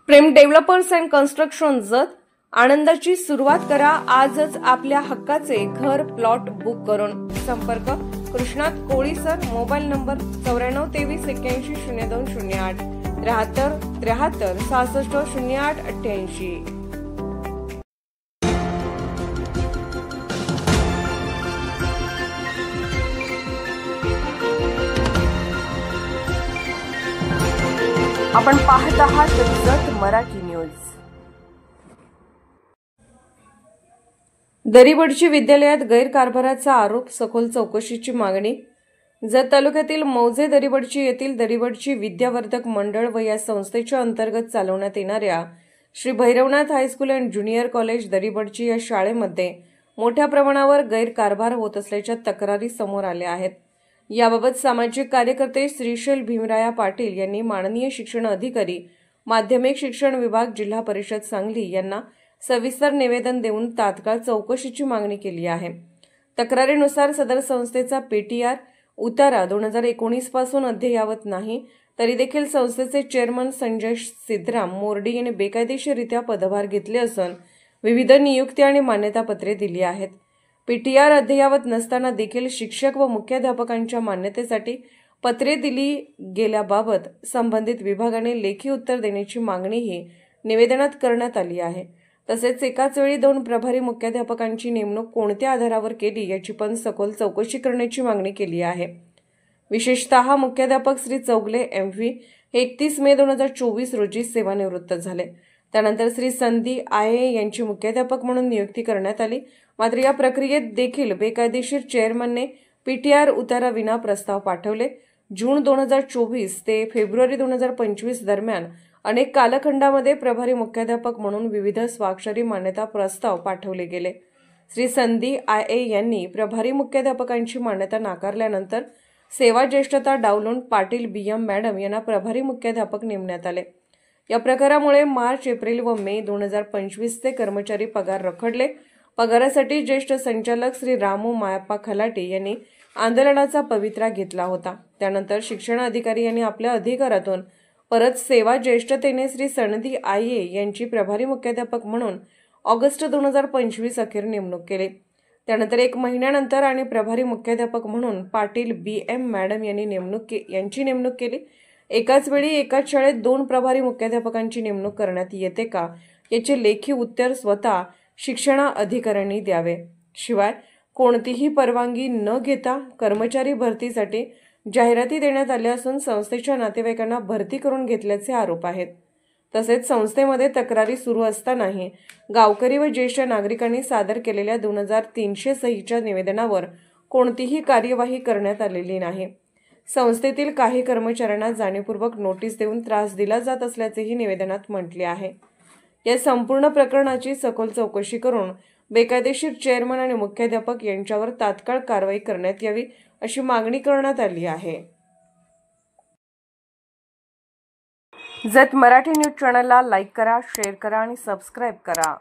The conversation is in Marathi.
प्रेम डेव्हलपर्स अँड कन्स्ट्रक्शन जत आनंदाची सुरुवात करा आजच आपल्या हक्काचे घर प्लॉट बुक करून। संपर्क कृष्णात कोळी सर, मोबाईल नंबर 9423810208 73 73 66 08 88। आपण पाहत आहात जत मराठी न्यूज। दरीबडची विद्यालयात गैरकारभाराचा आरोप, सखोल चौकशीची मागणी। जत तालुक्यातील मौजे दरीबडची येथील दरीबडची विद्यावर्धक मंडळ व या संस्थेच्या अंतर्गत चालवण्यात येणाऱ्या Shri Bhairavnath high school and junior college Daribadchi या शाळेमध्ये मोठ्या प्रमाणावर गैरकारभार होत असल्याच्या तक्रारी समोर आल्या आहेत। याबाबत सामाजिक कार्यकर्ते श्रीशैल भीमराया पाटील यांनी माननीय शिक्षण अधिकारी, माध्यमिक शिक्षण विभाग, जिल्हा परिषद सांगली यांना सविस्तर निवेदन देऊन तात्काळ चौकशीची मागणी केली आहे। तक्रारीनुसार सदर संस्थेचा पीटीआर उतारा 2019 पासून अद्ययावत नाही, तरी देखील संस्थेचे चेअरमन संजय सिद्धराम मोर्डी यांनी बेकायदेशीररित्या पदभार घेतले असून विविध नियुक्ती आणि मान्यतापत्रे दिली आहेत। पीटीआर अद्ययावत नसताना देखील शिक्षक व मुख्याध्यापकांच्या मान्यतेसाठी पत्रे दिली गेल्याबाबत संबंधित विभागाने लेखी उत्तर देण्याची मागणीही निवेदनात करण्यात आली आहे। तसेच एकाच वेळी 2 प्रभारी मुख्याध्यापकांची नेमणूक कोणत्या आधारावर केली याची पण सखोल चौकशी करण्याची मागणी केली आहे। विशेषतः मुख्याध्यापक श्री चौगले MV हे 31 मे 2024 रोजी सेवानिवृत्त झाले। त्यानंतर श्री संदी IAA यांची मुख्याध्यापक म्हणून नियुक्ती करण्यात आली। मात्र या प्रक्रियेत देखील बेकायदेशीर चेअरमनने पीटीआर उतारा विना प्रस्ताव पाठवले। जून 2024 ते फेब्रुवारी 2025 दरम्यान अनेक कालखंडामध्ये प्रभारी मुख्याध्यापक म्हणून विविध स्वाक्षरी मान्यता प्रस्ताव पाठवले गेले। श्री संदी IAA यांनी प्रभारी मुख्याध्यापकांची मान्यता नाकारल्यानंतर सेवा ज्येष्ठता डावलून पाटील BM मॅडम यांना प्रभारी मुख्याध्यापक नेमण्यात आले। या प्रकारामुळे मार्च, एप्रिल व मे 2025 चे कर्मचारी पगार रखडले। पगारासाठी ज्येष्ठ संचालक श्री रामू मायप्पा खलाटे यांनी आंदोलनाचा पवित्रा घेतला होता। त्यानंतर शिक्षण अधिकारी यांनी आपल्या अधिकारातून परत सेवा ज्येष्ठतेने श्री संदी IAA यांची प्रभारी मुख्याध्यापक म्हणून ऑगस्ट 2025 अखेर नेमणूक केली। त्यानंतर 1 महिन्यानंतर आणि प्रभारी मुख्याध्यापक म्हणून पाटील BM मॅडम यांनी नेमणूक केली। एकाच वेळी एकाच शाळेत 2 प्रभारी मुख्याध्यापकांची नेमणूक करण्यात येते का याचे लेखी उत्तर स्वतः शिक्षण अधिकाऱ्यांनी द्यावे। शिवाय कोणतीही परवानगी न घेता कर्मचारी भरतीसाठी जाहिराती देण्यात आल्या असून संस्थेच्या नातेवाईकांना भरती करून घेतल्याचे आरोप आहेत। तसेच संस्थेमध्ये तक्रारी सुरू असतानाही गावकरी व ज्येष्ठ नागरिकांनी सादर केलेल्या 2300 सहीच्या निवेदनावर कोणतीही कार्यवाही करण्यात आलेली नाही। संस्थेतील काही कर्मचाऱ्यांना जाणीवपूर्वक नोटीस देऊन त्रास दिला जात असल्याचेही निवेदनात म्हटले आहे। या संपूर्ण प्रकरणाची सखोल चौकशी करून बेकायदेशीर चेअरमन आणि मुख्याध्यापक यांच्यावर तात्काळ कारवाई करण्यात यावी अशी मागणी करण्यात आली आहे। जत मराठी न्यूज चॅनलला लाईक करा, शेअर करा आणि सबस्क्राईब करा।